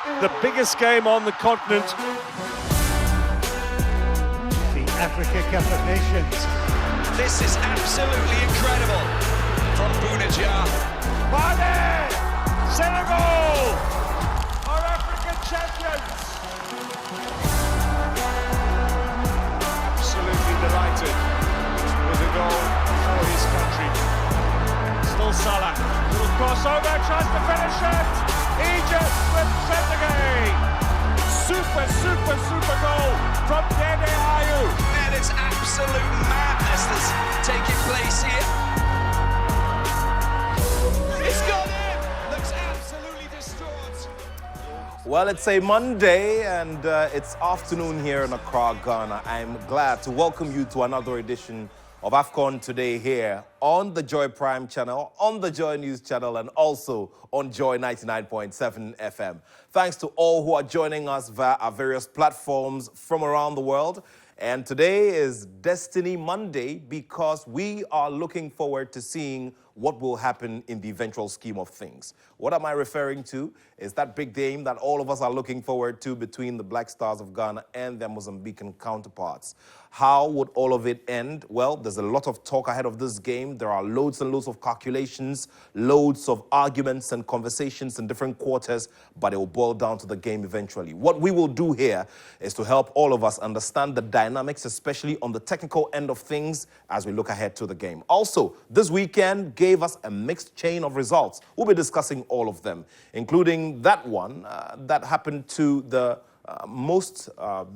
The biggest game on the continent. The Africa Cup of Nations. This is absolutely incredible from Bounedjah. Mane! Senegal are African champions. Absolutely delighted with the goal for his country. Still Salah. Little crossover, tries to finish it. Egypt with Trezeguet. Super goal from Dede Ayew. And it's absolute madness that's taking place here. It's gone in! Looks absolutely distraught. Well, it's a Monday and it's afternoon here in Accra, Ghana. I'm glad to welcome you to another edition of AFCON Today here on the Joy Prime channel, on the Joy News channel, and also on Joy 99.7 FM. Thanks to all who are joining us via our various platforms from around the world. And today is Destiny Monday because we are looking forward to seeing what will happen in the eventual scheme of things. What am I referring to? Is that big game that all of us are looking forward to between the Black Stars of Ghana and their Mozambican counterparts. How would all of it end? Well, there's a lot of talk ahead of this game. There are loads and loads of calculations, loads of arguments and conversations in different quarters, but it will boil down to the game eventually. What we will do here is to help all of us understand the dynamics, especially on the technical end of things as we look ahead to the game. Also, this weekend gave us a mixed chain of results. We'll be discussing all of them, including that one that happened to the most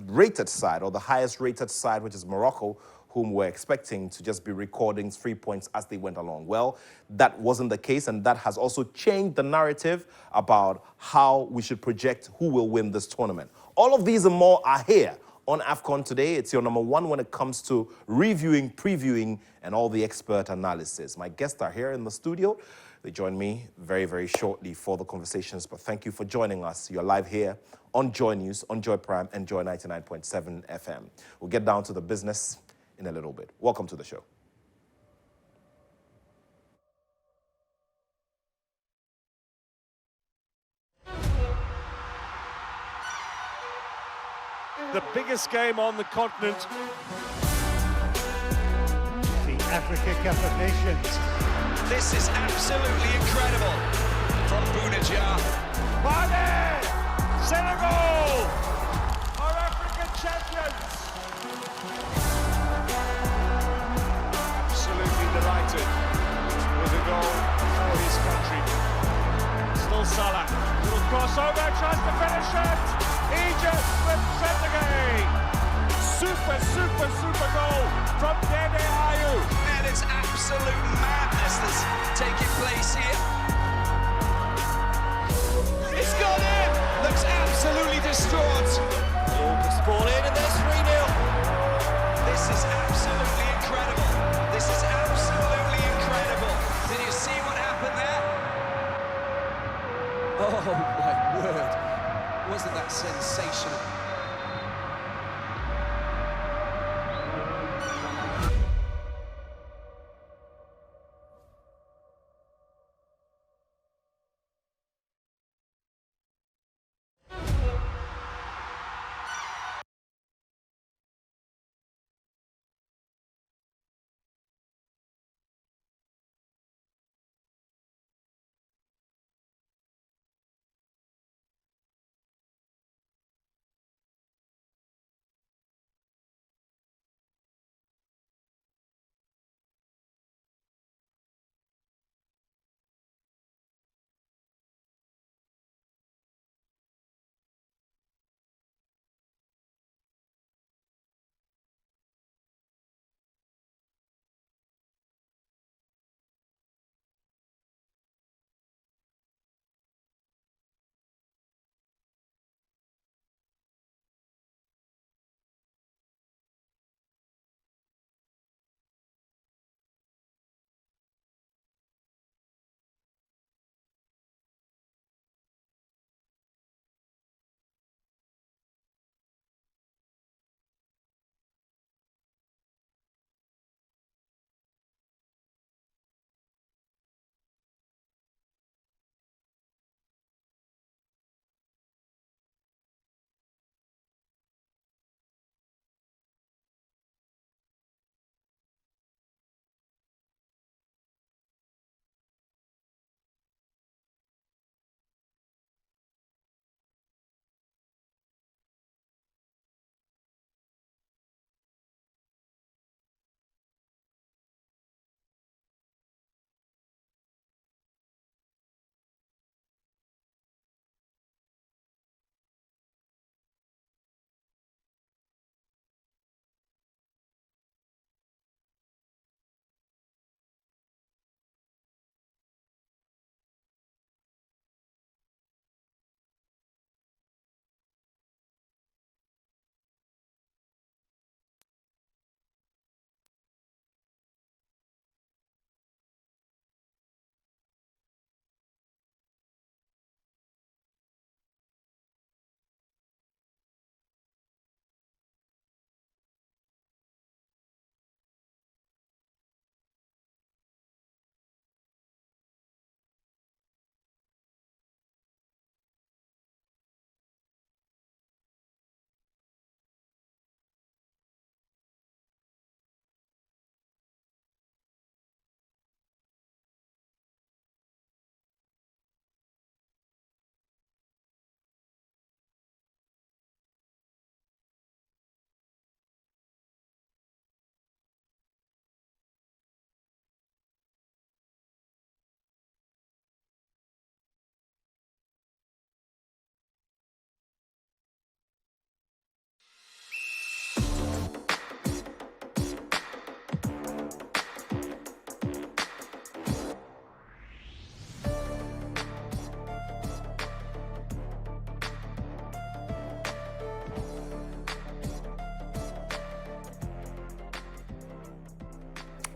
rated side, or the highest rated side, which is Morocco, whom we're expecting to just be recording 3 points as they went along. Well, that wasn't the case, and that has also changed the narrative about how we should project who will win this tournament. All of these and more are here on AFCON Today. It's your number one when it comes to reviewing, previewing, and all the expert analysis. My guests are here in the studio. They join me very, very shortly for the conversations, but thank you for joining us. You're live here on Joy News, on Joy Prime, and Joy 99.7 FM. We'll get down to the business in a little bit. Welcome to the show. The biggest game on the continent. The Africa Cup of Nations. This is absolutely incredible from Bounedjah. Mane! Senegal are African champions. Absolutely delighted with the goal for his country. Still Salah. Little crossover, tries to finish it. Egypt with Trezeguet. Super goal from Dede Ayew. And it's absolute madness that's taking place here. It's gone in! Looks absolutely distraught. Puts the ball in and there's 3-0. This is absolutely incredible. This is absolutely incredible. Did you see what happened there? Oh my word. Wasn't that sensational?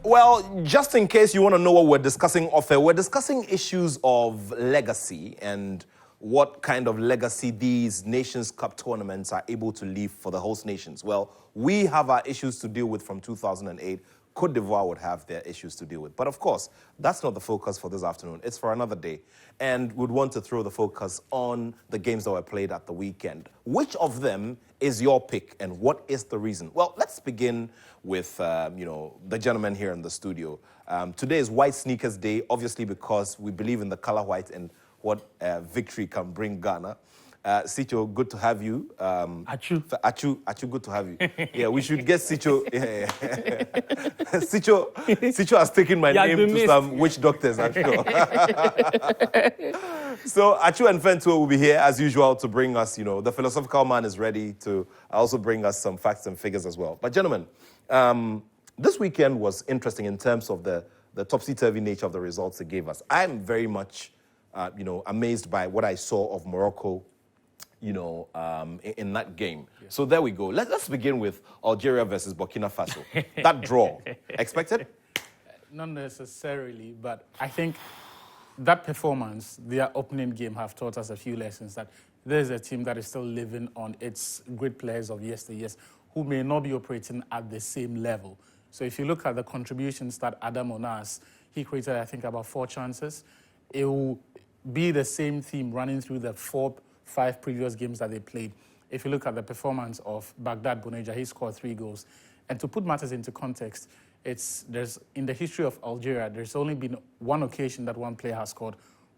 Well, just in case you want to know what we're discussing off air, we're discussing issues of legacy and what kind of legacy these Nations Cup tournaments are able to leave for the host nations. Well, we have our issues to deal with from 2008. Côte d'Ivoire would have their issues to deal with. But of course, that's not the focus for this afternoon. It's for another day. And we'd want to throw the focus on the games that were played at the weekend. Which of them is your pick and what is the reason? Well, let's begin with, the gentleman here in the studio. Today is White Sneakers Day, obviously because we believe in the color white and what victory can bring Ghana. Sicho, good to have you. Achu, good to have you. Yeah, we should get Sicho. Yeah. Sicho has taken my name to some witch doctors, I'm sure. So Achu and Fento will be here as usual to bring us, the philosophical man is ready to also bring us some facts and figures as well. But gentlemen, this weekend was interesting in terms of the topsy-turvy nature of the results it gave us. I'm very much, amazed by what I saw of Morocco, in that game. Yeah. So there we go. Let's begin with Algeria versus Burkina Faso. That draw, expected? Not necessarily, but I think that performance, their opening game, have taught us a few lessons that there's a team that is still living on its great players of yesteryears who may not be operating at the same level. So if you look at the contributions that Adam Onas, he created, I think, about 4 chances. It will be the same theme running through the 4-5 previous games that they played. If you look at the performance of Baghdad Boneja, he scored 3 goals. And to put matters into context, there's in the history of Algeria, there's only been one occasion that one player has scored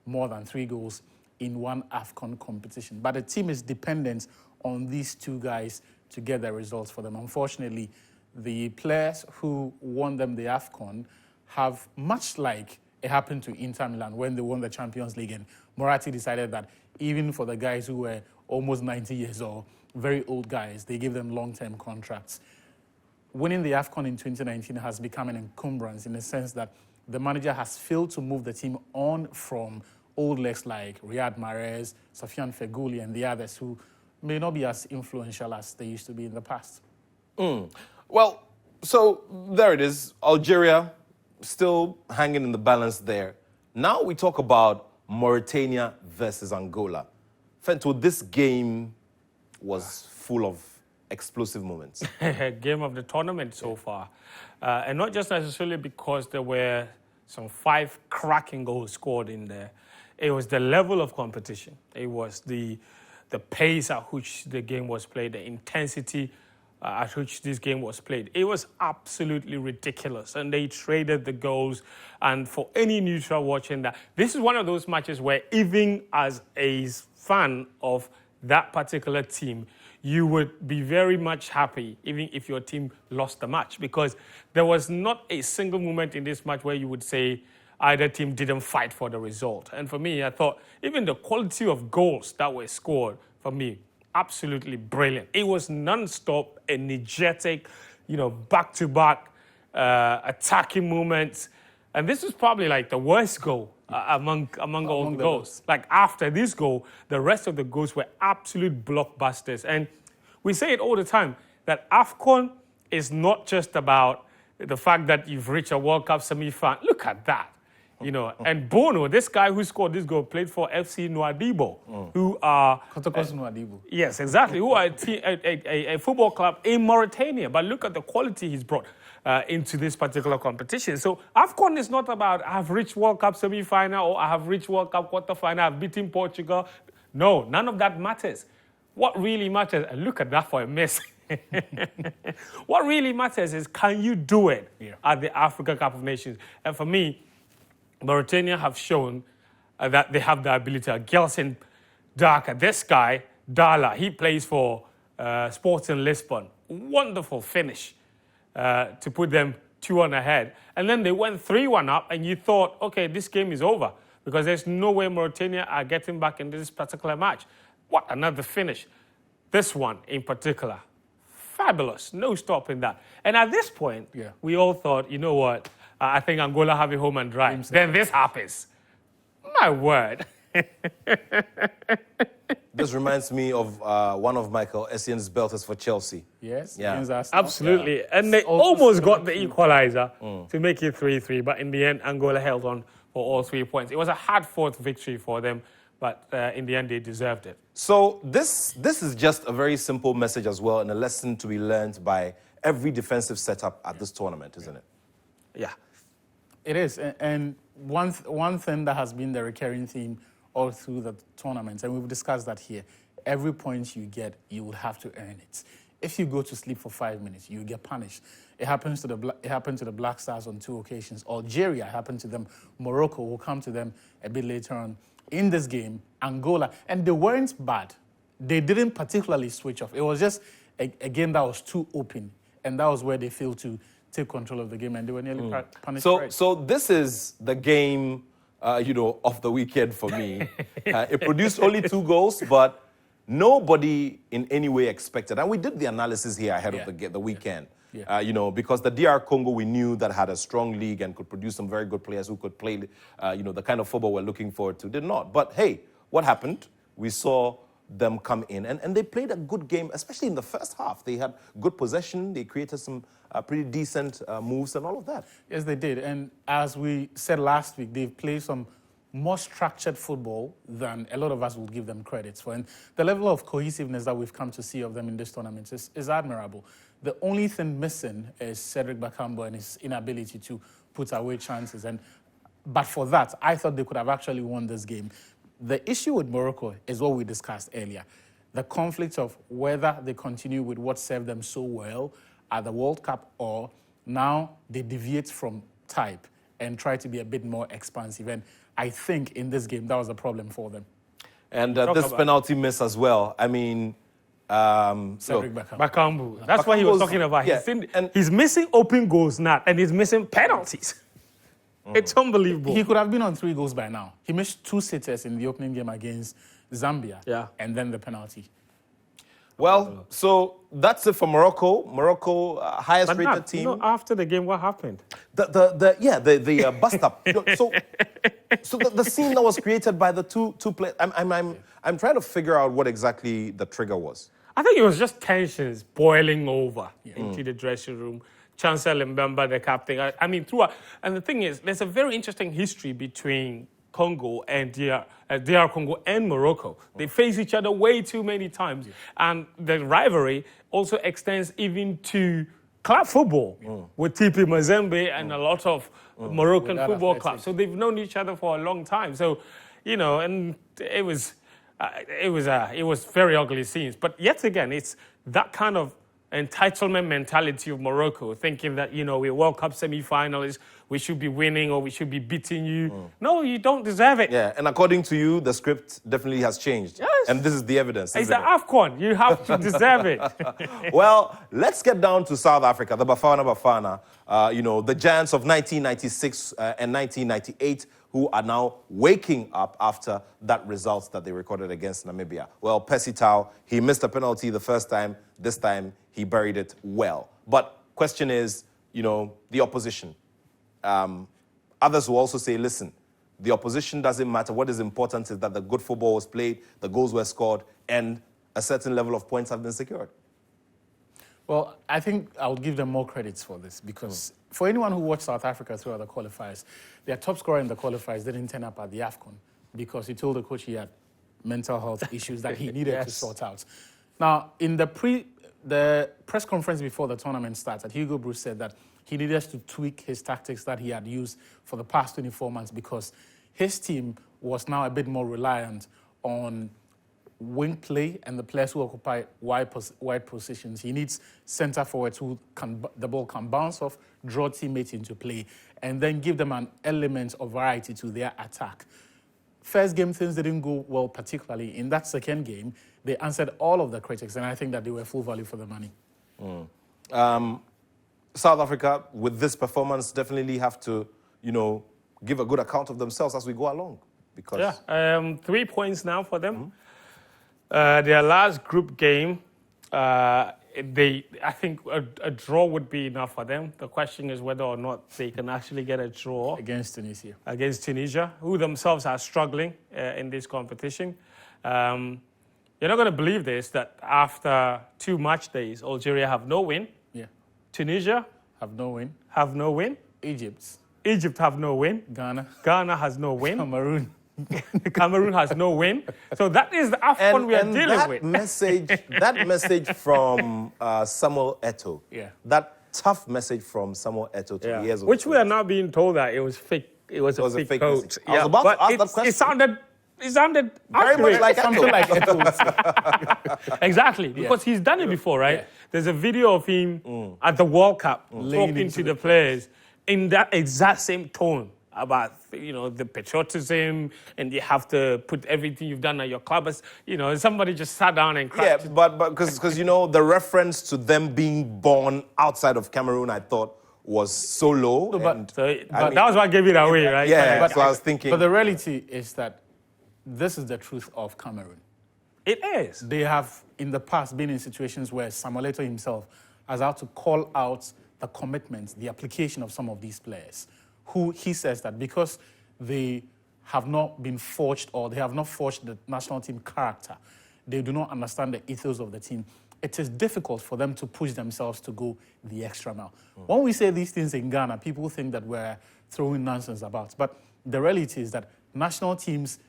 more than 3 goals in one AFCON competition. But the team is dependent on these 2 guys to get their results for them. Unfortunately, the players who won them the AFCON have, much like it happened to Inter Milan when they won the Champions League, and Moratti decided that even for the guys who were almost 90 years old, very old guys, they gave them long-term contracts. Winning the AFCON in 2019 has become an encumbrance in the sense that the manager has failed to move the team on from old legs like Riyad Mahrez, Sofiane Feghouli, and the others who may not be as influential as they used to be in the past. Well, so there it is. Algeria still hanging in the balance there. Now we talk about Mauritania versus Angola. Fento, this game was full of explosive moments. Game of the tournament so far. And not just necessarily because there were some 5 cracking goals scored in there. It was the level of competition. It was the pace at which the game was played, the intensity at which this game was played. It was absolutely ridiculous. And they traded the goals. And for any neutral watching that, this is one of those matches where even as a fan of that particular team, you would be very much happy even if your team lost the match, because there was not a single moment in this match where you would say either team didn't fight for the result. And for me, I thought even the quality of goals that were scored, for me, absolutely brilliant. It was non-stop, energetic, back-to-back attacking movements. And this was probably like the worst goal among all the goals. Like after this goal, the rest of the goals were absolute blockbusters. And we say it all the time, that AFCON is not just about the fact that you've reached a World Cup semi-final. Look at that. And Bono, this guy who scored this goal, played for FC Nouadhibou, who are... Kotokos Nouadhibou. Yes, exactly, who are a football club in Mauritania. But look at the quality he's brought into this particular competition. So AFCON is not about, I have reached World Cup semi-final or I have reached World Cup quarter-final, I've beaten Portugal. No, none of that matters. What really matters, and look at that for a miss. What really matters is, can you do it at the Africa Cup of Nations? And for me, Mauritania have shown that they have the ability. Gelson Daka, this guy, Dala, he plays for Sporting Lisbon. Wonderful finish to put them 2-1 ahead. And then they went 3-1 up, and you thought, okay, this game is over, because there's no way Mauritania are getting back into this particular match. What another finish. This one in particular, fabulous, no stopping that. And at this point, we all thought, you know what, I think Angola have it home and dry. Then this happens. My word. This reminds me of one of Michael Essien's belters for Chelsea. Yes, Yeah. against Arsenal. Absolutely. And they Also almost got the true. equalizer to make it 3-3, but in the end, Angola held on for all 3 points. It was a hard-fought victory for them, but in the end, they deserved it. So this is just a very simple message as well, and a lesson to be learned by every defensive setup at this tournament, isn't it? Yeah. It is, and one thing that has been the recurring theme all through the tournament, and we've discussed that here, every point you get, you will have to earn it. If you go to sleep for 5 minutes, you get punished. It happened to the Black Stars on 2 occasions. Algeria happened to them. Morocco will come to them a bit later on. In this game, Angola, and they weren't bad. They didn't particularly switch off. It was just a game that was too open, and that was where they failed to take control of the game, and they were nearly punished. So this is the game, of the weekend for me. It produced only 2 goals, but nobody in any way expected. And we did the analysis here ahead of the weekend. Yeah. Because the DR Congo, we knew that had a strong league and could produce some very good players who could play, the kind of football we're looking forward to. Did not. But hey, what happened? We saw them come in, and they played a good game, especially in the first half. They had good possession. They created some pretty decent moves and all of that. Yes, they did. And as we said last week, they've played some more structured football than a lot of us will give them credit for. And the level of cohesiveness that we've come to see of them in this tournament is admirable. The only thing missing is Cedric Bakambu and his inability to put away chances. But for that, I thought they could have actually won this game. The issue with Morocco is what we discussed earlier. The conflict of whether they continue with what served them so well at the World Cup, or now they deviate from type and try to be a bit more expansive. And I think in this game, that was a problem for them. And this penalty miss as well. I mean, Cedric Bakambu. That's what he was talking about. Yeah, He's missing open goals now, and he's missing penalties. It's unbelievable. He could have been on 3 goals by now. He missed 2 sitters in the opening game against Zambia. Yeah. And then the penalty. Well, so that's it for Morocco. Morocco, highest But rated Nat, team. after the game, what happened? The bust up. So the scene that was created by the two players. I'm trying to figure out what exactly the trigger was. I think it was just tensions boiling over into the dressing room. Chancellor Mbemba, the captain. I mean, throughout. And the thing is, there's a very interesting history between Congo and DR Congo and Morocco. They face each other way too many times. And the rivalry also extends even to club football with TP Mazembe and a lot of Moroccan football clubs. So they've known each other for a long time. So, and it was very ugly scenes. But yet again, it's that kind of entitlement mentality of Morocco, thinking that, we're World Cup semi-finalists, we should be winning or we should be beating you. No, you don't deserve it. Yeah, and according to you, the script definitely has changed. Yes. And this is the evidence. It's the AFCON. You have to deserve it. Well, let's get down to South Africa, the Bafana Bafana, the giants of 1996 and 1998, who are now waking up after that result that they recorded against Namibia. Well, Percy Tau, he missed a penalty the first time. This time, he buried it well. But question is, the opposition. Others will also say, listen, the opposition doesn't matter. What is important is that the good football was played, the goals were scored, and a certain level of points have been secured. Well, I think I'll give them more credits for this because for anyone who watched South Africa throughout the qualifiers, their top scorer in the qualifiers didn't turn up at the AFCON because he told the coach he had mental health issues that he needed to sort out. Now, in the press conference before the tournament started, Hugo Broos said that he needed to tweak his tactics that he had used for the past 24 months because his team was now a bit more reliant on wing play and the players who occupy wide positions. He needs centre forwards who the ball can bounce off, draw teammates into play, and then give them an element of variety to their attack. First game, things didn't go well, particularly. In that second game, they answered all of the critics, and I think that they were full value for the money. South Africa, with this performance, definitely have to, give a good account of themselves as we go along. Because 3 points now for them. Their last group game, I think a draw would be enough for them. The question is whether or not they can actually get a draw Against Tunisia. Against Tunisia, who themselves are struggling in this competition. You're not going to believe this, that after 2 match days, Algeria have no win. Yeah. Tunisia Have no win. have no win. Egypt have no win. Ghana has no win. Cameroon. Cameroon has no win. So that is the AFCON we are dealing with. That message from Samuel Eto'o, Yeah. that tough message from Samuel Eto'o to the years of Which we are now being told that it was fake. It was a fake quote. message. I was about to ask that question. It sounded Very much accurate. like Something Eto'o. like Eto'o. Exactly, because he's done it before, right? Yeah. There's a video of him at the World Cup Laying talking into to the the players in that exact same tone about, the patriotism, and you have to put everything you've done at your club. As, somebody just sat down and cried. Yeah, but because the reference to them being born outside of Cameroon, I thought was so low. but- But that was what gave it away, right? Yeah, so I was thinking. But the reality is that this is the truth of Cameroon. It is. They have, in the past, been in situations where Samuel Eto'o himself has had to call out the commitment, the application of some of these players, who he says that because they have not been forged or they have not forged the national team character, they do not understand the ethos of the team. It is difficult for them to push themselves to go the extra mile. When we say these things in Ghana, people think that we're throwing nonsense about. But the reality is that national teams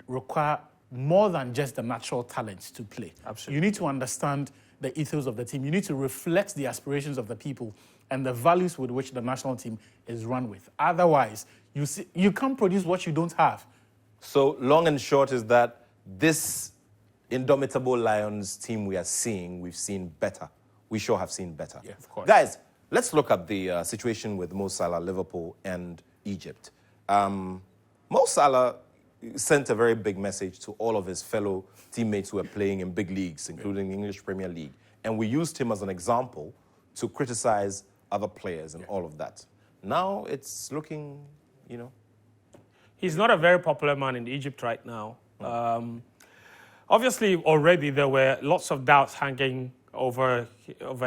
require more than just the natural talent to play. Absolutely. You need to understand the ethos of the team. You need to reflect the aspirations of the people and the values with which the national team is run with. Otherwise, you can't produce what you don't have. So long and short is that this indomitable Lions team we've seen better. We sure have seen better. Yeah, of course. Guys, let's look at the situation with Mo Salah, Liverpool, and Egypt. Mo Salah sent a very big message to all of his fellow teammates who are playing in big leagues, including the English Premier League. And we used him as an example to criticize other players and all of that. Now it's looking, He's not a very popular man in Egypt right now. Obviously, already there were lots of doubts hanging over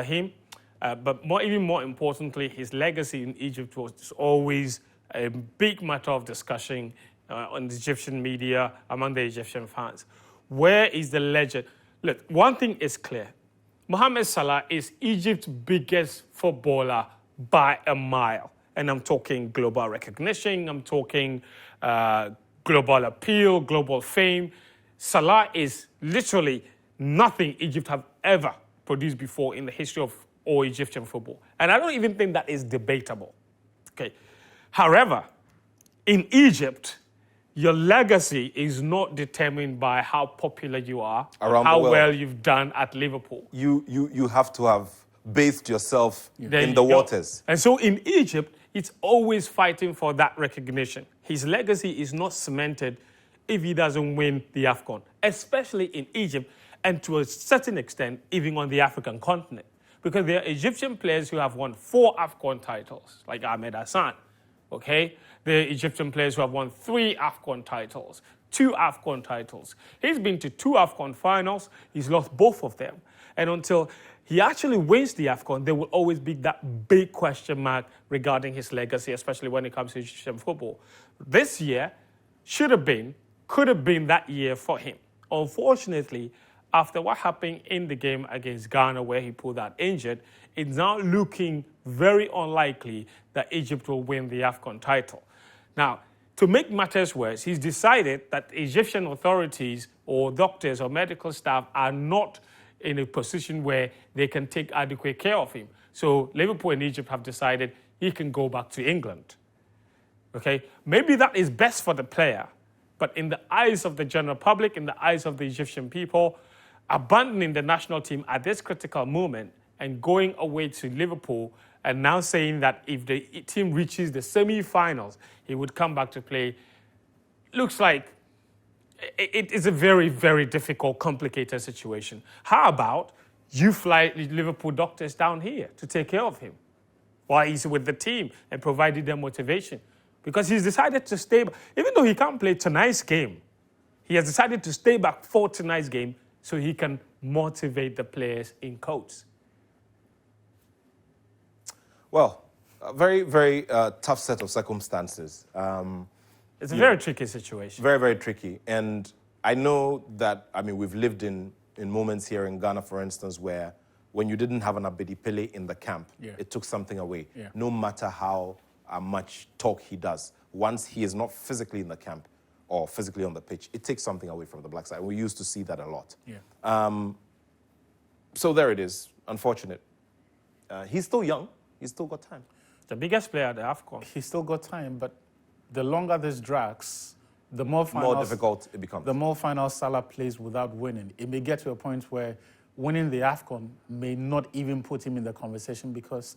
him. But even more importantly, his legacy in Egypt was always a big matter of discussion on the Egyptian media, among the Egyptian fans. Where is the legend? Look, one thing is clear. Mohamed Salah is Egypt's biggest footballer by a mile. And I'm talking global recognition, I'm talking global appeal, global fame. Salah is literally nothing Egypt have ever produced before in the history of all Egyptian football. And I don't even think that is debatable. Okay. However, in Egypt, your legacy is not determined by how popular you are, or how well you've done at Liverpool. You have to have bathed yourself There in you the go. waters. And so in Egypt, it's always fighting for that recognition. His legacy is not cemented if he doesn't win the AFCON, especially in Egypt and to a certain extent, even on the African continent. Because there are Egyptian players who have won 4 AFCON titles, like Ahmed Hassan, okay? There are Egyptian players who have won 3 AFCON titles, 2 AFCON titles. He's been to 2 AFCON finals. He's lost both of them. And until he actually wins the AFCON, there will always be that big question mark regarding his legacy, especially when it comes to Egyptian football. This year could have been that year for him. Unfortunately, after what happened in the game against Ghana where he pulled out injured, it's now looking very unlikely that Egypt will win the AFCON title. Now, to make matters worse, he's decided that Egyptian authorities or doctors or medical staff are not in a position where they can take adequate care of him. So Liverpool and Egypt have decided he can go back to England. Okay? Maybe that is best for the player, but in the eyes of the general public, in the eyes of the Egyptian people, abandoning the national team at this critical moment and going away to Liverpool and now saying that if the team reaches the semi-finals, he would come back to play, looks like it is a very, very difficult, complicated situation. How about you fly Liverpool doctors down here to take care of him while he's with the team and providing them motivation? Because he's decided to stay, even though he can't play tonight's game, he has decided to stay back for tonight's game so he can motivate the players in coats. Well, a very, very tough set of circumstances. It's a very tricky situation. Very, very tricky. And I know that, we've lived in moments here in Ghana, for instance, where when you didn't have an Abedi Pele in the camp, it took something away, no matter how much talk he does. Once he is not physically in the camp or physically on the pitch, it takes something away from the black side. We used to see that a lot. So there it is, unfortunate. He's still young. He's still got time. The biggest player at the AFCON. He's still got time, but the longer this drags, the more difficult it becomes. The more final Salah plays without winning. It may get to a point where winning the AFCON may not even put him in the conversation because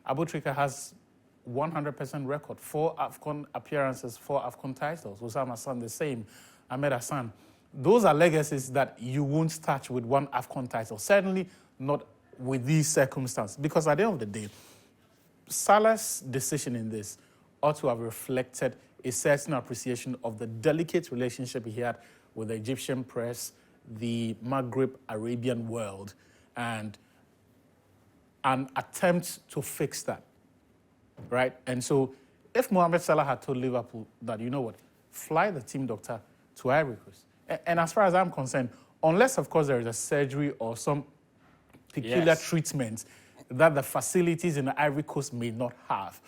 Abu Trika has 100% record. 4 AFCON appearances, 4 AFCON titles. Osama Hassan the same. Ahmed Hassan. Those are legacies that you won't touch with 1 AFCON title. Certainly not with these circumstances. Because at the end of the day, Salah's decision in this ought to have reflected a certain appreciation of the delicate relationship he had with the Egyptian press, the Maghreb Arabian world, and an attempt to fix that, right? And so if Mohamed Salah had told Liverpool that, you know what, fly the team doctor to Ivory Coast. And as far as I'm concerned, unless, of course, there is a surgery or some peculiar treatment that the facilities in the Ivory Coast may not have,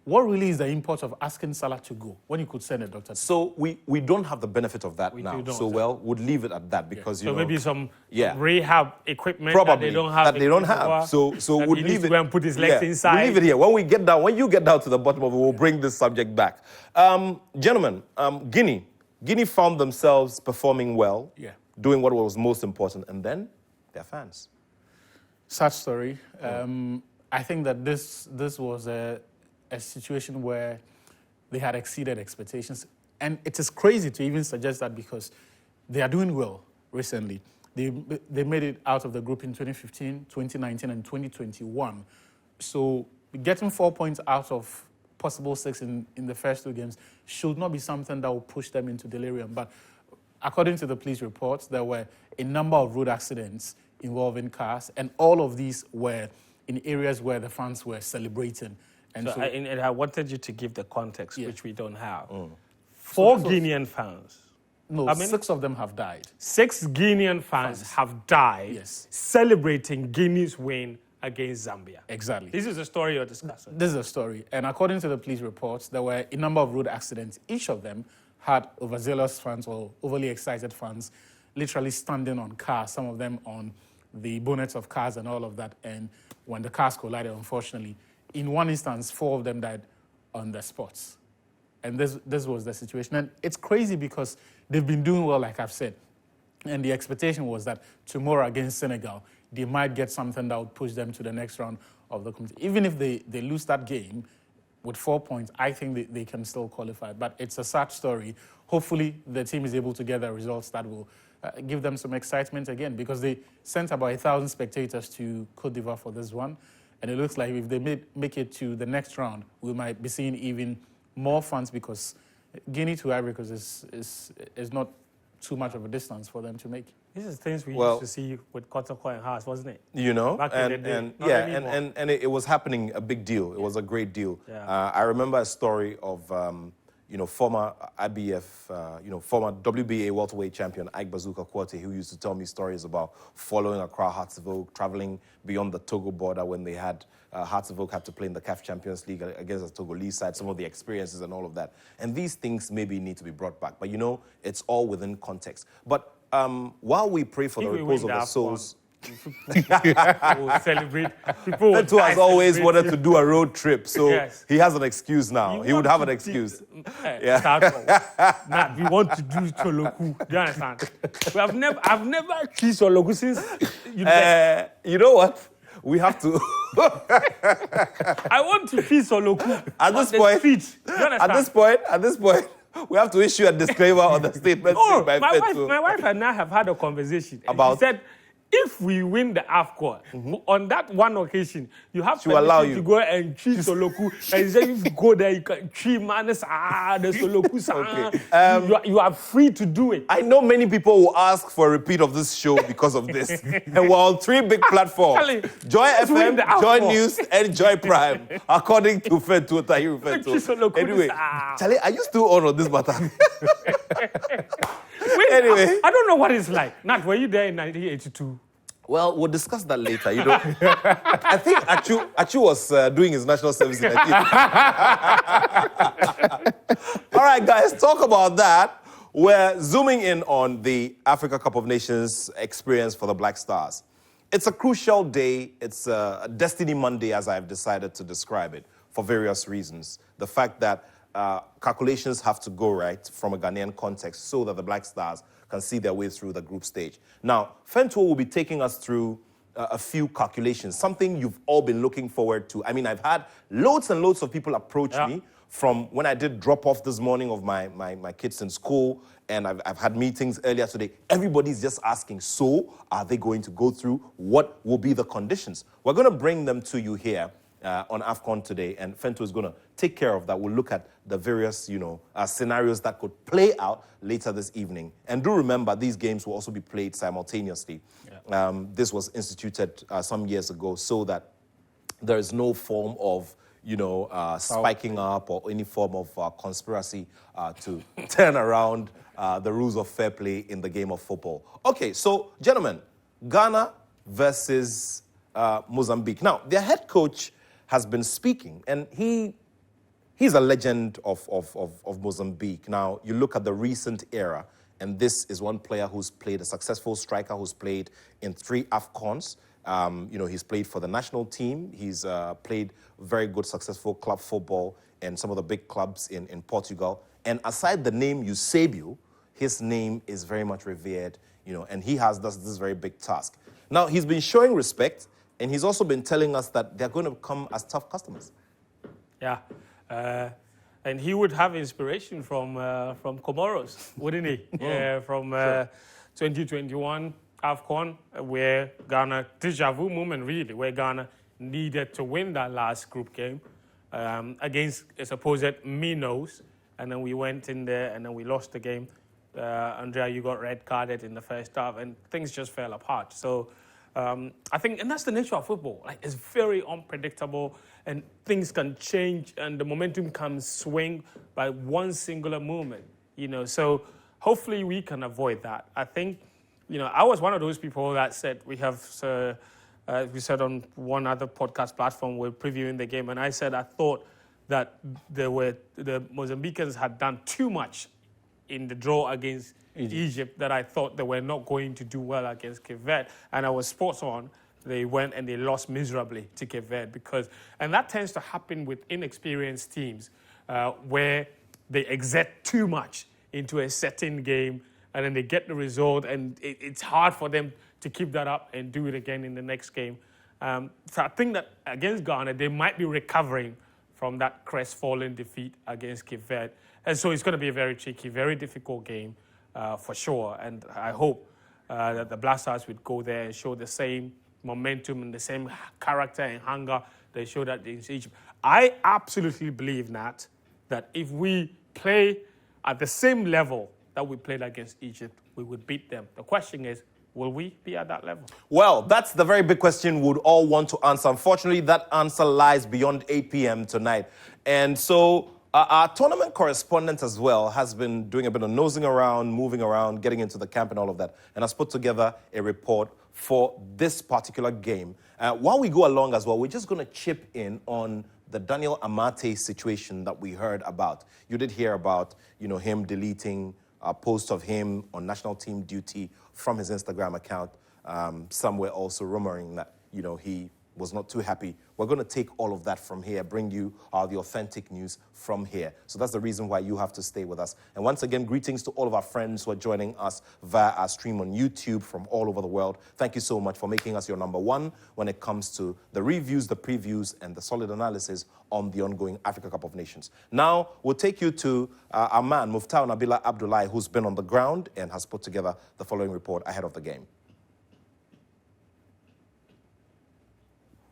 what really is the import of asking Salah to go when you could send a doctor? So we don't have the benefit of that now. So would leave it at that because, so maybe some rehab equipment probably that they don't have. So would leave it. And put his legs inside. We'll leave it here. When you get down to the bottom of it, we'll bring this subject back. Gentlemen, Guinea found themselves performing well, doing what was most important, and then their fans. Sad story. I think that this was a situation where they had exceeded expectations. And it is crazy to even suggest that because they are doing well recently. They made it out of the group in 2015, 2019, and 2021. So getting 4 points out of possible 6 in the first 2 games should not be something that will push them into delirium. But according to the police reports, there were a number of road accidents involving cars, and all of these were in areas where the fans were celebrating. And and I wanted you to give the context, which we don't have. 4 Guinean fans. No, I mean, 6 of them have died. 6 Guinean fans have died celebrating Guinea's win against Zambia. Exactly. This is the story you're discussing. This is the story. And according to the police reports, there were a number of road accidents. Each of them had overzealous fans or overly excited fans literally standing on cars, some of them on the bonnets of cars and all of that. And when the cars collided, unfortunately, in one instance, 4 of them died on the spot. And this was the situation. And it's crazy because they've been doing well, like I've said. And the expectation was that tomorrow against Senegal, they might get something that would push them to the next round of the competition. Even if they lose that game with 4 points, I think they can still qualify. But it's a sad story. Hopefully, the team is able to get the results that will give them some excitement again, because they sent about 1,000 spectators to Côte d'Ivoire for this one. And it looks like if they make it to the next round, we might be seeing even more fans, because Guinea to Ivory Coast is not too much of a distance for them to make. This is things we used to see with Kotoko and Haas, wasn't it? You know, back in the day. And it was happening a big deal. It was a great deal. Yeah. I remember a story of former IBF, former WBA welterweight champion Ike Bazooka Kwate, who used to tell me stories about following Accra Hartsville, traveling beyond the Togo border when they had Hartsville had to play in the CAF Champions League against the Togolese side, some of the experiences and all of that. And these things maybe need to be brought back. But, it's all within context. But while we pray for the repose of the souls... People celebrate. People Fetu has always wanted to do a road trip, so he has an excuse now. He would have an excuse. We want to do Choloku. Do you understand? I've never kissed Choloku since. You know what? We have to. I want to kiss Choloku. At this point, we have to issue a disclaimer on the statement. My wife and I have had a conversation about. She said, if we win the AFCON, on that one occasion, you have to go and treat Soloku. And then if you go there, you can treat Manes, the Soloku. You are free to do it. I know many people will ask for a repeat of this show because of this. And we're on 3 big platforms. Joy FM, Joy News, and Joy Prime, according to Fetu Tahiru Fetu. Anyway, Charlie, are you still on this matter? Anyway. I don't know what it's like. Nat, were you there in 1982? Well, we'll discuss that later. You know, I think Achu was doing his national service in All right, guys, talk about that. We're zooming in on the Africa Cup of Nations experience for the Black Stars. It's a crucial day. It's a Destiny Monday, as I've decided to describe it, for various reasons. The fact that calculations have to go right from a Ghanaian context so that the Black Stars can see their way through the group stage. Now, Fentuo will be taking us through a few calculations, something you've all been looking forward to. I mean, I've had loads and loads of people approach me from when I did drop off this morning of my kids in school, and I've had meetings earlier today. Everybody's just asking, so are they going to go through? What will be the conditions? We're going to bring them to you here on AFCON today, and Fentuo is going to take care of that. We'll look at the various, scenarios that could play out later this evening. And do remember, these games will also be played simultaneously. Yeah. This was instituted some years ago so that there is no form of, spiking up or any form of conspiracy to turn around the rules of fair play in the game of football. Okay, so, gentlemen, Ghana versus Mozambique. Now, their head coach has been speaking, and he's a legend of Mozambique. Now, you look at the recent era, and this is one player who's played, a successful striker who's played in 3 AFCONs. He's played for the national team. He's played very good, successful club football in some of the big clubs in Portugal. And aside the name Eusebio, his name is very much revered, and he has this very big task. Now, he's been showing respect, and he's also been telling us that they're going to come as tough customers. Yeah. And he would have inspiration from Comoros, wouldn't he? Yeah, from 2021 AFCON, where Ghana, déjà vu moment really, where Ghana needed to win that last group game against a supposed minnows. And then we went in there and then we lost the game. Andrea, you got red carded in the first half and things just fell apart. So I think, and that's the nature of football. Like, it's very unpredictable and things can change and the momentum can swing by one singular moment, So hopefully we can avoid that. I think, I was one of those people that said we said on one other podcast platform, we're previewing the game, and I said I thought that the Mozambicans had done too much in the draw against Egypt that I thought they were not going to do well against Cape Verde. And I was spot on. They went and they lost miserably to Cape Verde and that tends to happen with inexperienced teams where they exert too much into a certain game and then they get the result and it's hard for them to keep that up and do it again in the next game. So I think that against Ghana, they might be recovering from that crestfallen defeat against Cape Verde. And so it's going to be a very tricky, very difficult game for sure. And I hope that the Black Stars would go there and show the same momentum and the same character and hunger they showed against Egypt. I absolutely believe, Nat, that if we play at the same level that we played against Egypt, we would beat them. The question is, will we be at that level? Well, that's the very big question we'd all want to answer. Unfortunately, that answer lies beyond 8 p.m. tonight. And so our tournament correspondent as well has been doing a bit of nosing around, moving around, getting into the camp and all of that, and has put together a report for this particular game. While we go along as well, we're just going to chip in on the Daniel Amate situation that we heard about. You did hear about, him deleting a post of him on national team duty from his Instagram account. Some were also rumoring that, he was not too happy. We're going to take all of that from here, bring you the authentic news from here. So that's the reason why you have to stay with us. And once again, greetings to all of our friends who are joining us via our stream on YouTube from all over the world. Thank you so much for making us your number one when it comes to the reviews, the previews, and the solid analysis on the ongoing Africa Cup of Nations. Now, we'll take you to our man, Muftau Nabila Abdullahi, who's been on the ground and has put together the following report ahead of the game.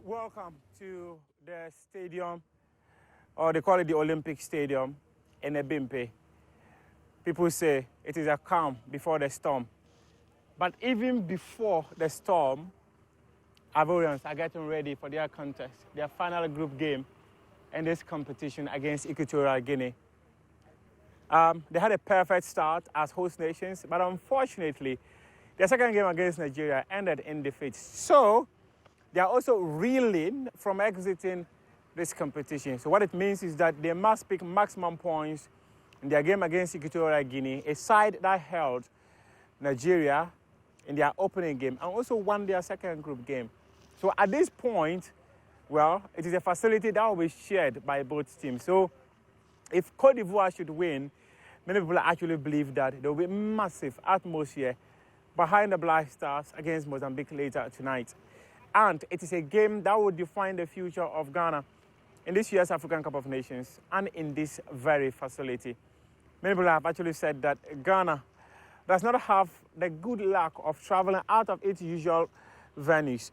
Welcome to the stadium, or they call it the Olympic Stadium in Ebimpe. People say it is a calm before the storm. But even before the storm, Ivorians are getting ready for their contest, their final group game in this competition against Equatorial Guinea. They had a perfect start as host nations, but unfortunately, their second game against Nigeria ended in defeat. So they are also reeling from exiting this competition. So what it means is that they must pick maximum points in their game against Equatorial Guinea, a side that held Nigeria in their opening game and also won their second group game. So at this point, well, it is a facility that will be shared by both teams. So if Cote d'Ivoire should win, many people actually believe that there will be massive atmosphere behind the Black Stars against Mozambique later tonight. And it is a game that will define the future of Ghana in this year's African Cup of Nations and in this very facility. Many people have actually said that Ghana does not have the good luck of traveling out of its usual venues,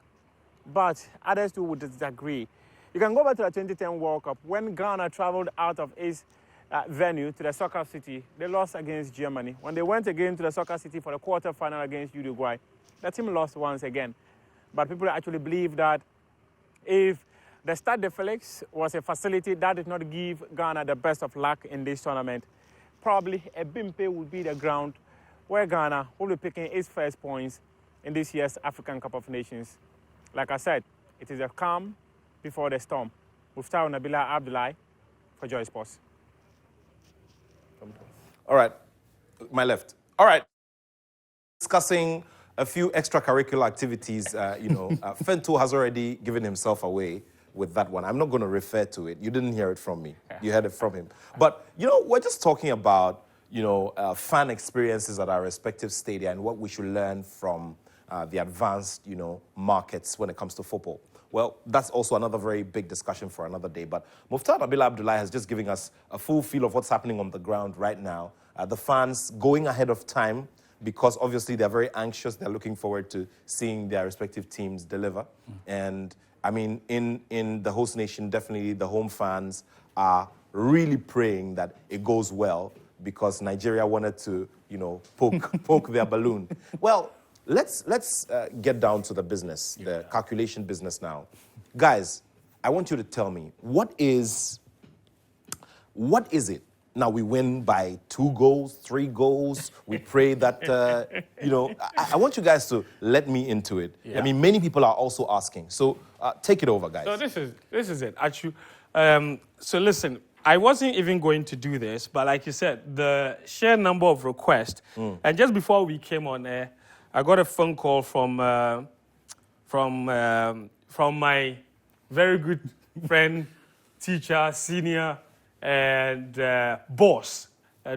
but others too would disagree. You can go back to the 2010 World Cup when Ghana traveled out of its venue to the soccer city. They lost against Germany. When they went again to the soccer city for the quarterfinal against Uruguay, the team lost once again. But people actually believe that if the Stade de Felix was a facility that did not give Ghana the best of luck in this tournament, probably Ebimpe would be the ground where Ghana will be picking its first points in this year's African Cup of Nations. Like I said, it is a calm before the storm. Muftau Nabila Abdullahi for Joy Sports. All right, my left. All right, discussing a few extracurricular activities. Fento has already given himself away with that one. I'm not going to refer to it. You didn't hear it from me. You heard it from him. But, we're just talking about, fan experiences at our respective stadia and what we should learn from the advanced, markets when it comes to football. Well, that's also another very big discussion for another day. But Muftau Nabila Abdullahi has just given us a full feel of what's happening on the ground right now. The fans going ahead of time because obviously they're very anxious. They're looking forward to seeing their respective teams deliver. And I mean, in the host nation, definitely the home fans are really praying that it goes well because Nigeria wanted to, poke their balloon. Well, let's get down to the business, the calculation business now. Guys, I want you to tell me, what is it? Now we win by 2 goals, 3 goals. We pray that, I want you guys to let me into it. Yeah. I mean, many people are also asking. So take it over, guys. So this is it, actually. So listen, I wasn't even going to do this, but like you said, the sheer number of requests, and just before we came on air, I got a phone call from my very good friend, teacher, senior, and boss,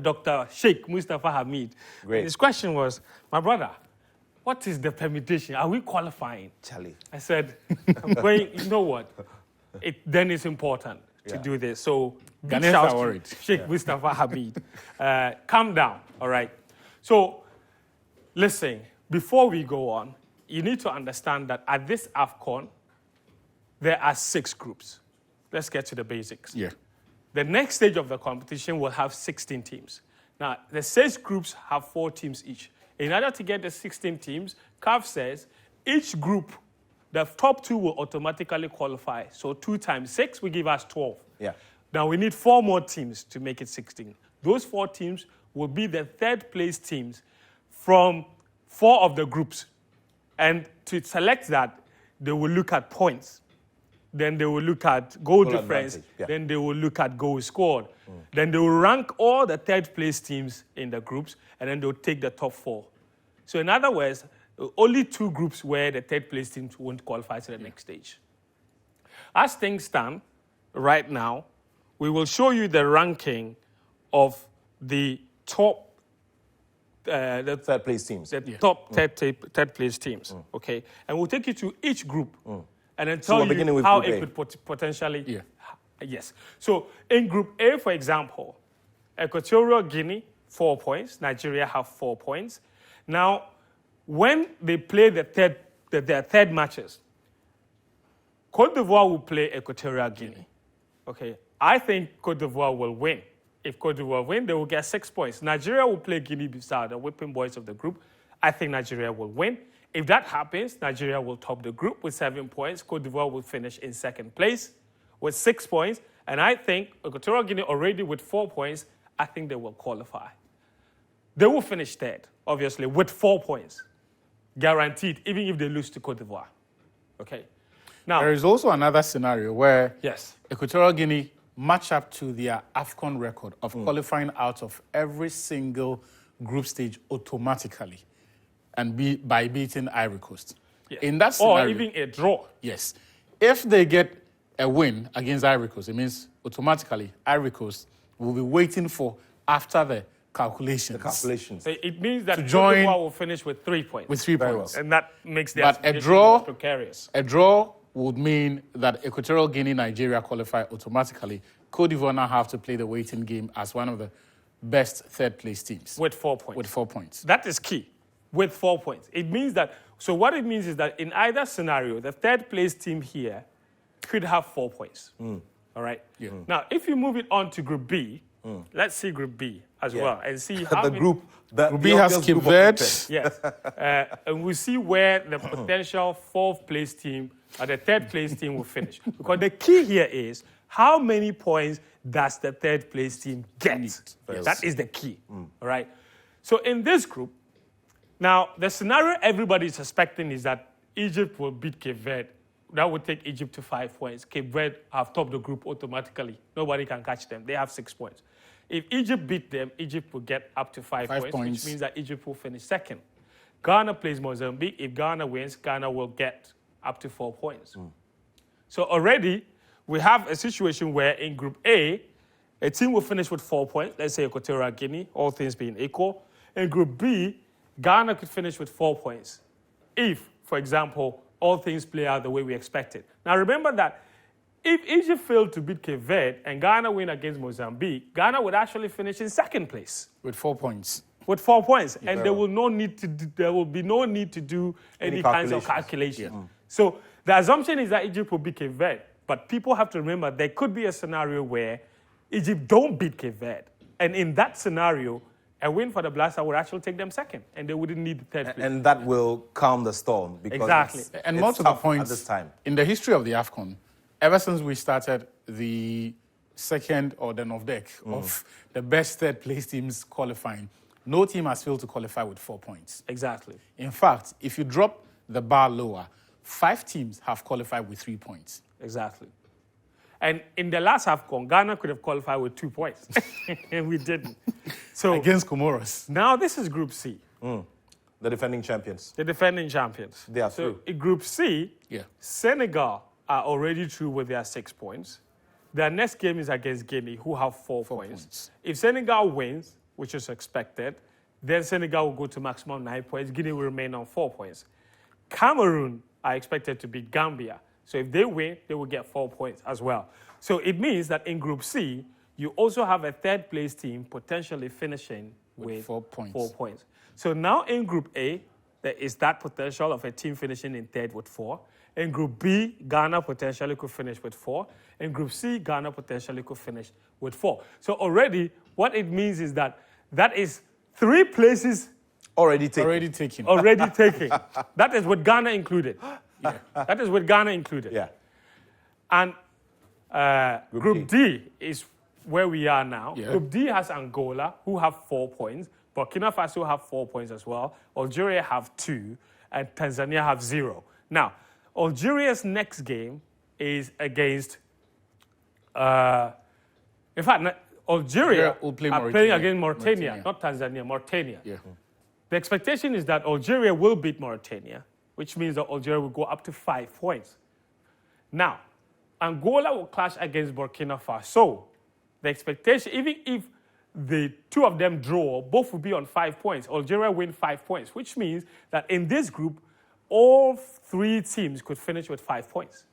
Dr. Sheikh Mustafa Hamid. Great. His question was, my brother, what is the permutation? Are we qualifying? Charlie. I said, I'm going, you know what? Then it's important to do this. So, big Ghanaians shout are worried. to Sheikh Mustafa Hamid. Calm down, all right? So, listen, before we go on, you need to understand that at this AFCON, there are 6 groups. Let's get to the basics. Yeah. The next stage of the competition will have 16 teams. Now, the 6 groups have 4 teams each. In order to get the 16 teams, CAF says each group, the top 2 will automatically qualify. So 2 times 6 will give us 12. Yeah. Now, we need 4 more teams to make it 16. Those 4 teams will be the 3rd place teams from 4 of the groups. And to select that, they will look at points. Then they will look at goal difference. Yeah. Then they will look at goals scored. Then they will rank all the 3rd place teams in the groups, and then they'll take the top 4. So in other words, only 2 groups where the 3rd place teams won't qualify to the next stage. As things stand right now, we will show you the ranking of the top the 3rd place teams. The top 3rd place teams, okay? And we'll take you to each group and then tell you how it could potentially... Yeah. Yes. So in Group A, for example, Equatorial Guinea, 4 points. Nigeria have 4 points. Now, when they play their third matches, Cote d'Ivoire will play Equatorial Guinea. Okay. I think Cote d'Ivoire will win. If Cote d'Ivoire win, they will get 6 points. Nigeria will play Guinea-Bissau, the whipping boys of the group. I think Nigeria will win. If that happens, Nigeria will top the group with 7 points. Cote d'Ivoire will finish in 2nd place with 6 points. And I think Equatorial Guinea already with 4 points. I think they will qualify. They will finish third, obviously, with 4 points. Guaranteed, even if they lose to Cote d'Ivoire. Okay. Now, There is also another scenario where yes. Equatorial Guinea match up to their AFCON record of qualifying out of every single group stage automatically and by beating Ivory Coast. Yes. In that scenario, Or even a draw. yes. If they get a win against Ivory Coast, it means automatically Ivory Coast will be waiting for after the calculations. So it means that To Cote join d'Ivoire will finish with 3 points. With 3 points. And that makes the But a aspiration draw- more precarious. A draw would mean that Equatorial Guinea, Nigeria qualify automatically. Cote d'Ivoire now have to play the waiting game as one of the best third-place teams. With 4 points. With 4 points. That is key. With 4 points. It means that, so what it means is that in either scenario, the third place team here could have 4 points. All right? Yeah. Now, if you move it on to Group B, let's see Group B as well and see how The many- group. Group B has Cape Verde. Yes. And we'll see where the potential fourth place team or the third place team will finish. Because the key here is how many points does the third place team get? Yes. That is the key. All right. So in this group, now the scenario everybody is expecting is that Egypt will beat Cape Verde. That would take Egypt to 5 points. Cape Verde have topped the group automatically. Nobody can catch them. They have 6 points. If Egypt beat them, Egypt will get up to 5 points, which means that Egypt will finish second. Ghana plays Mozambique. If Ghana wins, Ghana will get up to 4 points. So already we have a situation where in Group A, a team will finish with 4 points. Let's say Equatorial Guinea, all things being equal. In Group B, Ghana could finish with 4 points if, for example, all things play out the way we expected. Now remember that if Egypt failed to beat Cape Verde and Ghana win against Mozambique, Ghana would actually finish in second place. With 4 points. With 4 points. And there will be no need to do any kinds of calculation. Yeah. So the assumption is that Egypt will beat Cape Verde. But people have to remember there could be a scenario where Egypt don't beat Cape Verde. And in that scenario, a win for the Black Stars would actually take them second, and they wouldn't need the third place. And that will calm the storm. Because Exactly. And it's more to the tough point, at this time. in the history of the AFCON, ever since we started the second or then of deck of the best third place teams qualifying, no team has failed to qualify with 4 points. Exactly. In fact, if you drop the bar lower, 5 teams have qualified with 3 points. Exactly. And in the last AFCON, Ghana could have qualified with 2 points, and we didn't. So Against Comoros. now this is Group C, The defending champions. the defending champions. They are so through. in Group C, Yeah. Senegal are already through with their 6 points. Their next game is against Guinea, who have 4 points. If Senegal wins, which is expected, then Senegal will go to maximum 9 points. Guinea will remain on 4 points. Cameroon are expected to beat Gambia. So if they win, they will get 4 points as well. So it means that in Group C, you also have a third place team potentially finishing with 4 points. 4 points. So now in Group A, there is that potential of a team finishing in third with 4. In Group B, Ghana potentially could finish with 4. In Group C, Ghana potentially could finish with 4. So already, what it means is that that is 3 places Already taken. Already taken. already taken. That is with Ghana included. Yeah. That is with Ghana included. Yeah. And Group D is where we are now. Yeah. Group D has Angola, who have 4 points. Burkina Faso have 4 points as well. Algeria have 2, and Tanzania have 0. Now, Algeria's next game is against, in fact, Algeria will play are playing against Mauritania, Mauritania. not Tanzania, Mauritania. Yeah. The expectation is that Algeria will beat Mauritania, which means that Algeria will go up to 5 points. Now, Angola will clash against Burkina Faso. The expectation, even if the two of them draw, both will be on 5 points. Algeria win 5 points, which means that in this group, all 3 teams could finish with 5 points.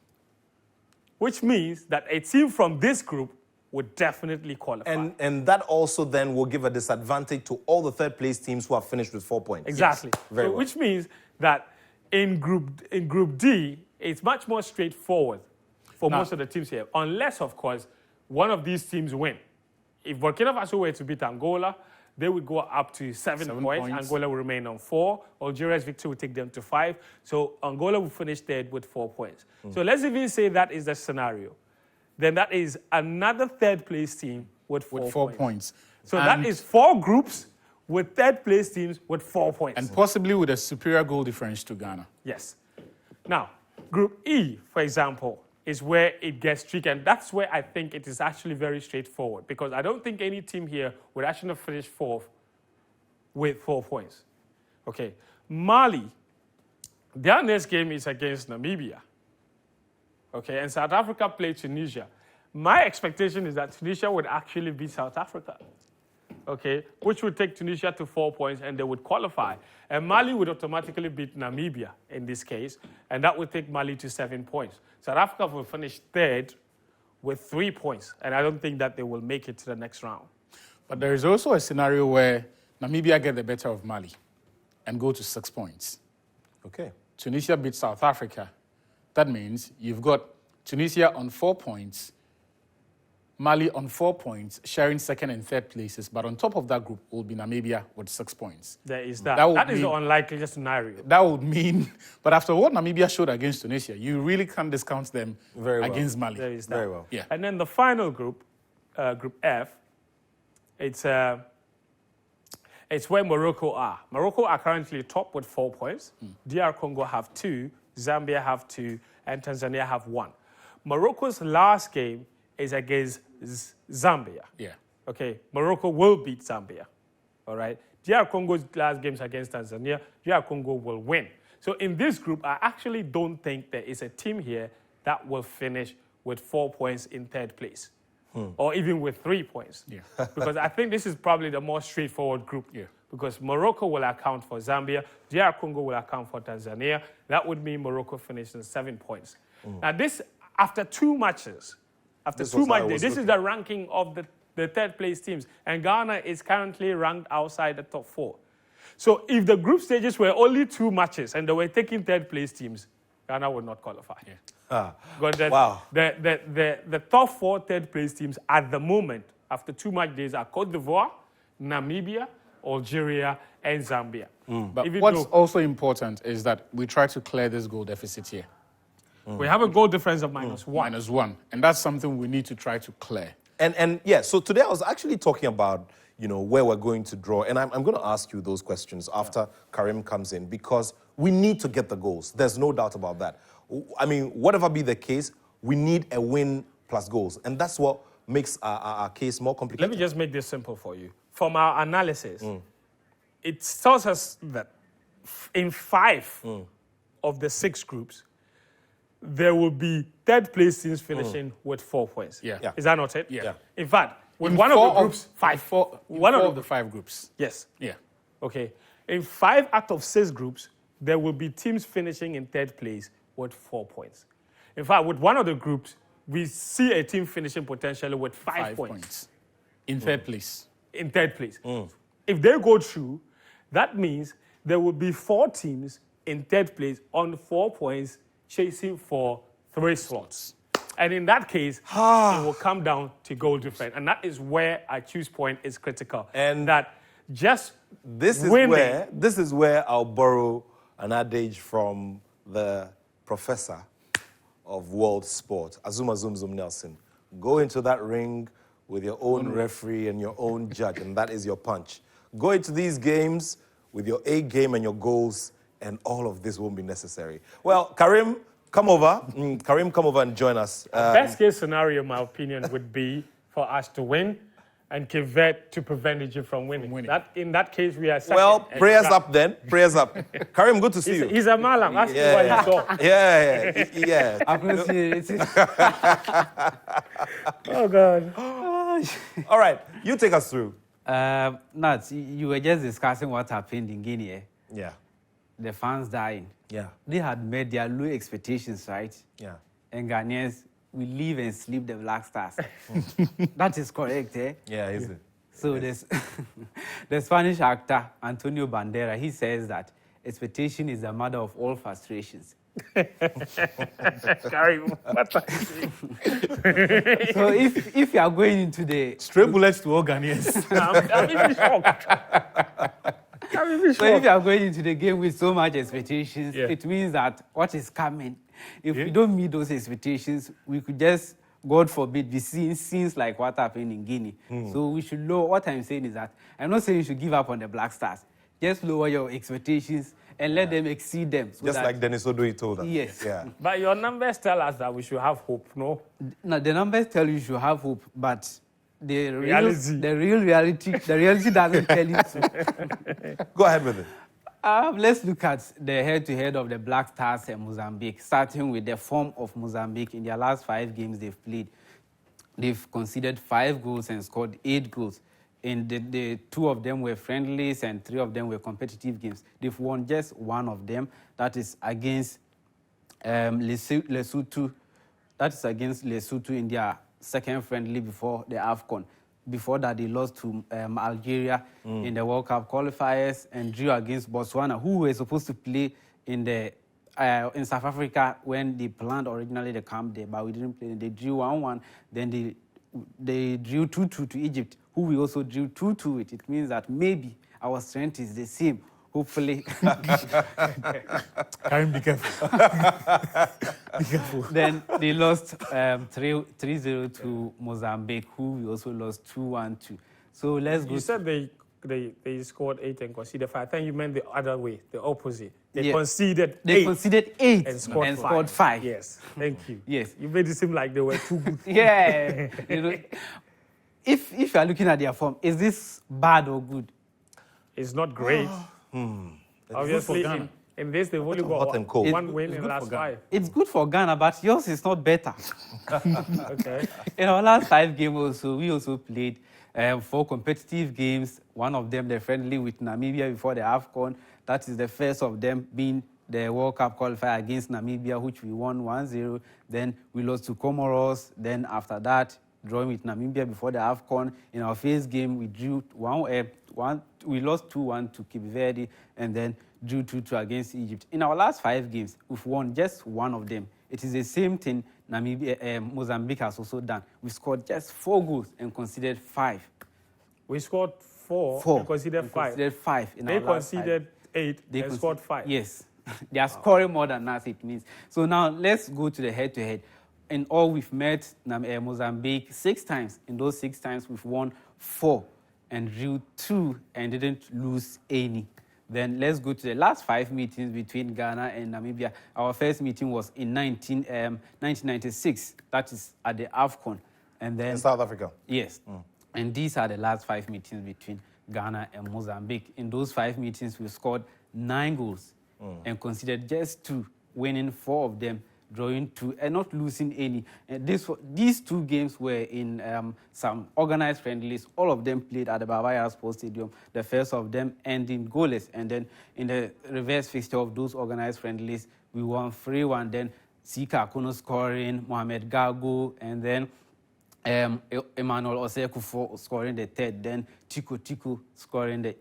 Which means that a team from this group would definitely qualify. And that also then will give a disadvantage to all the third place teams who have finished with 4 points. Exactly. Very So well. which means that in Group D, it's much more straightforward for most of the teams here, unless, of course, one of these teams win. If Burkina Faso were to beat Angola, they would go up to 7 points. Angola will remain on 4. Algeria's victory will take them to 5. So Angola will finish third with 4 points. So let's even say that is the scenario. Then that is another third place team with 4 With 4 points. So that is 4 groups with third-place teams with 4 points. And possibly with a superior goal difference to Ghana. Yes. Now, Group E, for example, is where it gets tricky. And that's where I think it is actually very straightforward. Because I don't think any team here would actually finish 4th with 4 points. Okay. Mali, their next game is against Namibia. Okay. And South Africa play Tunisia. My expectation is that Tunisia would actually beat South Africa. Okay, which would take Tunisia to 4 points and they would qualify. And Mali would automatically beat Namibia in this case, and that would take Mali to 7 points. South Africa will finish 3rd with 3 points, and I don't think that they will make it to the next round. But there is also a scenario where Namibia get the better of Mali and go to 6 points. Okay. Tunisia beats South Africa. That means you've got Tunisia on 4 points, Mali on 4 points, sharing 2nd and 3rd places. But on top of that group will be Namibia with 6 points. There is that. That is the unlikely scenario. That would mean, but after what Namibia showed against Tunisia, you really can't discount them against Mali. There is that. Very well. Yeah. And then the final group, Group F, it's where Morocco are. Morocco are currently top with 4 points. DR Congo have 2, Zambia have 2, and Tanzania have 1. Morocco's last game is against Zambia. Yeah. Okay, Morocco will beat Zambia. All right. DR Congo's last games against Tanzania, DR Congo will win. So in this group, I actually don't think there is a team here that will finish with 4 points in 3rd place. Or even with 3 points. Yeah. Because I think this is probably the more straightforward group. Yeah. Because Morocco will account for Zambia, DR Congo will account for Tanzania. That would mean Morocco finishes 7 points. Now this, after 2 matches, this is the ranking of the 3rd place teams. And Ghana is currently ranked outside the top 4. So if the group stages were only 2 matches and they were taking 3rd place teams, Ghana would not qualify. Ah, wow. The top 4 3rd place teams at the moment, after 2 match days, are Cote d'Ivoire, Namibia, Algeria, and Zambia. But what's also important is that we try to clear this goal deficit here. We have a goal difference of -1. -1. And that's something we need to try to clear. And yeah, so today I was actually talking about, where we're going to draw. And I'm going to ask you those questions after Karim comes in, because we need to get the goals. There's no doubt about that. I mean, whatever be the case, we need a win plus goals. And that's what makes our case more complicated. Let me just make this simple for you. From our analysis, it tells us that in 5 of the 6 groups, there will be 3rd place teams finishing with 4 points. Yeah. Is that not it? Yeah. In fact, with In one of 4 the groups, 5. One of the 5 groups. Yes. Yeah. Okay. In 5 out of 6 groups, there will be teams finishing in 3rd place with 4 points. In fact, with one of the groups, we see a team finishing potentially with 5 points. In 3rd place. In 3rd place. If they go through, that means there will be 4 teams in 3rd place on 4 points chasing for 3 slots. And in that case, it will come down to goal difference. And that is where our choose point is critical. And that just this is where I'll borrow an adage from the professor of world sport, Azuma Zum Zum Nelson. Go into that ring with your own referee and your own judge, and that is your punch. Go into these games with your A game and your goals, and all of this won't be necessary. Well, Karim, come over. Karim, come over and join us. Best case scenario, in my opinion, would be for us to win and convert to prevent Egypt from winning. In that case, we are second. Well, prayers up then. Prayers up. Karim, good to see you. He's a malam. Ask me what you saw. Yeah. Oh, God. All right, you take us through. Nats, you were just discussing what happened in Guinea. Yeah. The fans dying. Yeah. They had made their low expectations, right? Yeah. And Ghanaians will live and sleep the Black Stars. That is correct, eh? Yeah, is it? So the Spanish actor Antonio Banderas, he says that expectation is the mother of all frustrations. Karim, what are you saying? So if you are going into the... Straight bullets to all Ghanaians. I'm even shocked. So if you are going into the game with so much expectations, it means that what is coming, if we don't meet those expectations, we could just God forbid, be seeing scenes like what happened in Guinea. So we should lower. What I'm saying is that I'm not saying you should give up on the Black Stars. Just lower your expectations and let them exceed them. So Just like Dennis Odoi told us. Yes. Yeah. But your numbers tell us that we should have hope, no? Now, the numbers tell you should have hope, but the Reality. the reality doesn't tell you so. Go ahead with it. Let's look at the head-to-head of the Black Stars and Mozambique, starting with the form of Mozambique. In their last 5 games they've played, they've conceded 5 goals and scored 8 goals. And the 2 of them were friendlies and 3 of them were competitive games. They've won just 1 of them. That is against Lesotho. That is against Lesotho in their second friendly before the AFCON. Before that, they lost to Algeria in the World Cup qualifiers and drew against Botswana, who were supposed to play in South Africa when they planned originally the camp there, but we didn't play. They drew 1-1. Then they drew 2-2 to Egypt, who we also drew 2-2 with. It means that maybe our strength is the same. Hopefully. Karim, be careful. Be careful. Then they lost 3-0 to Mozambique, who we also lost 2-1 to. So let's go. You said they scored 8 and conceded 5. I think you meant the other way, the opposite. They Yeah. conceded They 8 conceded 8 and scored 5. Yes, thank you. Yes. You made it seem like they were too good. Yeah. You know, if you are looking at their form, is this bad or good? It's not great. Obviously, in this, they've only Hot and cold. got 1 win in the last 5. It's good for Ghana, but yours is not better. Okay. In our last 5 games also, we also played 4 competitive games. One of them, the friendly with Namibia before the AFCON. That is the first of them being the World Cup qualifier against Namibia, which we won 1-0. Then we lost to Comoros. Then after that, drawing with Namibia before the AFCON. In our first game, we drew we lost 2-1 to Cape Verde and then drew 2-2 against Egypt. In our last 5 games, we've won just 1 of them. It is the same thing Mozambique has also done. We scored just 4 goals and conceded 5. We scored 4 and conceded 5. Conceded 5 in They our last 5. conceded 8 and scored 5. Yes. They are scoring more than us, it means. So now let's go to the head-to-head. In all, we've met Mozambique 6 times. In those 6 times, we've won 4 and drew 2 and didn't lose any. Then let's go to the last 5 meetings between Ghana and Namibia. Our first meeting was in 1996. That is at the AFCON. And then In South Africa. Yes. And these are the last 5 meetings between Ghana and Mozambique. In those 5 meetings, we scored 9 goals and conceded just 2, winning 4 of them, drawing 2, and not losing any. And these 2 games were in some organized friendlies. All of them played at the Bavaria Sports Stadium. The first of them ending goalless. And then in the reverse fixture of those organized friendlies, we won 3-1. Then Sika Akono scoring, Mohamed Gago, and then Emmanuel Osekufo scoring the 3rd. Then Tico scoring the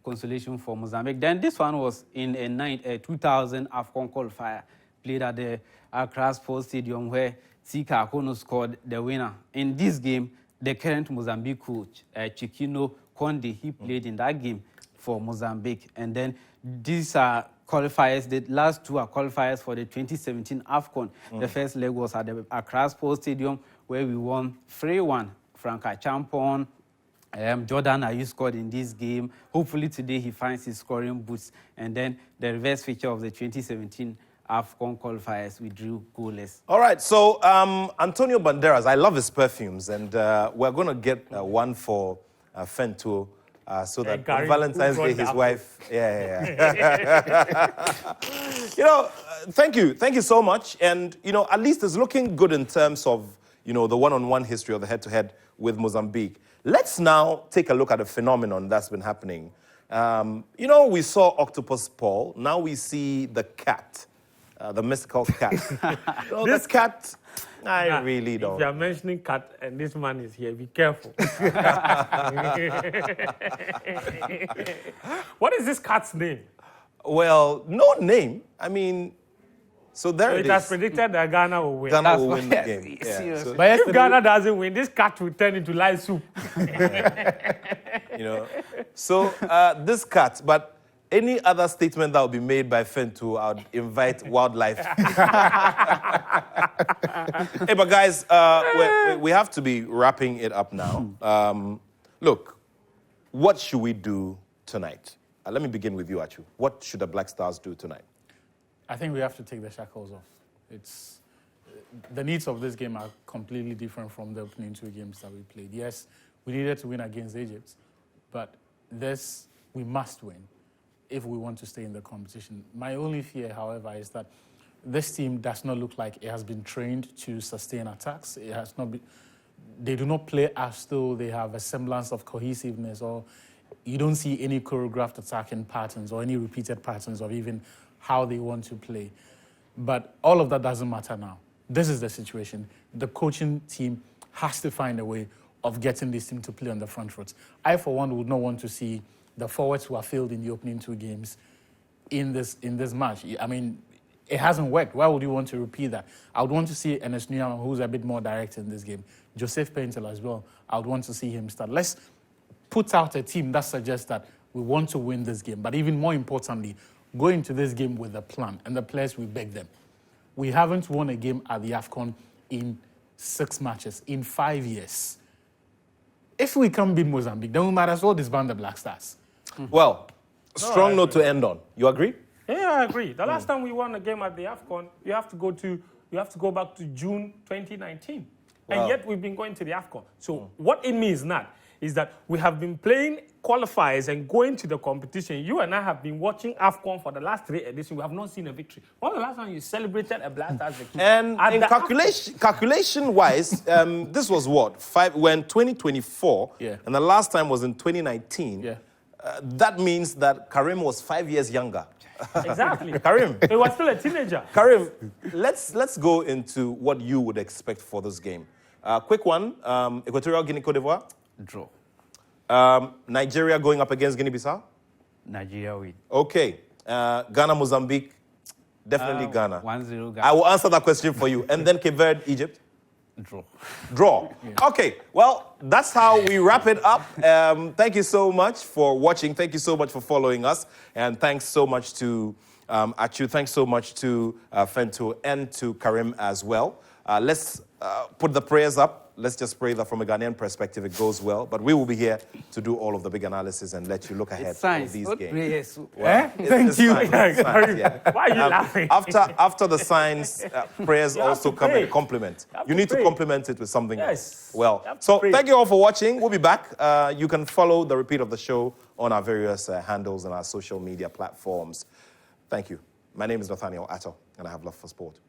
consolation for Mozambique. Then this one was in a 2000 AFCON qualifier, played at the Accra Sports Stadium, where Sika Akono scored the winner. In this game, the current Mozambique coach, Chiquino Conde, he played in that game for Mozambique. And then these are qualifiers. The last 2 are qualifiers for the 2017 AFCON. The first leg was at the Accra Sports Stadium, where we won 3-1. Franka Champon, Jordan Ayew scored in this game. Hopefully today he finds his scoring boots. And then the reverse feature of the 2017 AFCON qualifiers, we drew goalless. All right, so Antonio Banderas, I love his perfumes, and we're going to get one for Fento so that on Valentine's Day his wife... You know, thank you so much. And, you know, at least it's looking good in terms of, you know, the one-on-one history or the head-to-head with Mozambique. Let's now take a look at a phenomenon that's been happening. You know, we saw Octopus Paul. Now we see the cat. The mystical cat. This cat, I really don't. If you are mentioning cat and this man is here, be careful. What is this cat's name? Well, no name. I mean, so there it is. It has predicted that Ghana will win. Ghana will win the game. Seriously. So, But if Ghana doesn't win, this cat will turn into light soup. you know, so this cat, but any other statement that will be made by Fentu, I would invite wildlife. Hey, but guys, we have to be wrapping it up now. Look, what should we do tonight? Let me begin with you, Achu. What should the Black Stars do tonight? I think we have to take the shackles off. The needs of this game are completely different from the opening 2 games that we played. Yes, we needed to win against Egypt, but this we must win if we want to stay in the competition. My only fear, however, is that this team does not look like it has been trained to sustain attacks. It has not been. They do not play as though they have a semblance of cohesiveness, or you don't see any choreographed attacking patterns or any repeated patterns of even how they want to play. But all of that doesn't matter now. This is the situation. The coaching team has to find a way of getting this team to play on the front foot. I, for one, would not want to see the forwards who are failed in the opening 2 games in this match. I mean, it hasn't worked. Why would you want to repeat that? I would want to see Enes Nuyama, who's a bit more direct in this game. Joseph Paintel as well. I would want to see him start. Let's put out a team that suggests that we want to win this game. But even more importantly, go into this game with a plan. And the players, we beg them. We haven't won a game at the AFCON in 6 matches, in 5 years. If we can't beat Mozambique, then we might as well disband the Black Stars. Well, strong note to end on. You agree? Yeah, I agree. The last time we won a game at the AFCON, you have to go back to June 2019. Wow. And yet we've been going to the AFCON. So what it means now is that we have been playing qualifiers and going to the competition. You and I have been watching AFCON for the last 3 editions. We have not seen a victory. When was the last time you celebrated a Black Stars victory? And in calculation-wise, this was what? 2024, Yeah. And the last time was in 2019. Yeah. That means that Karim was 5 years younger. Exactly. Karim. He was still a teenager. Karim, let's go into what you would expect for this game. Quick one, Equatorial Guinea, Cote d'Ivoire. Draw. Nigeria going up against Guinea-Bissau? Nigeria win. Okay. Ghana, Mozambique? Definitely Ghana. 1-0 Ghana. I will answer that question for you. And then Cape Verde, Egypt? Draw. Draw. Yeah. Okay. Well, that's how we wrap it up. Thank you so much for watching. Thank you so much for following us. And thanks so much to Achu. Thanks so much to Fentu and to Karim as well. Let's put the prayers up. Let's just pray that from a Ghanaian perspective it goes well. But we will be here to do all of the big analysis and let you look ahead of these games. Well, Thank you. Science, yeah. Why are you laughing? After the signs, prayers also come and complement. You need to complement it with something else. Well, so thank you all for watching. We'll be back. You can follow the repeat of the show on our various handles and our social media platforms. Thank you. My name is Nathaniel Atto, and I have love for sport.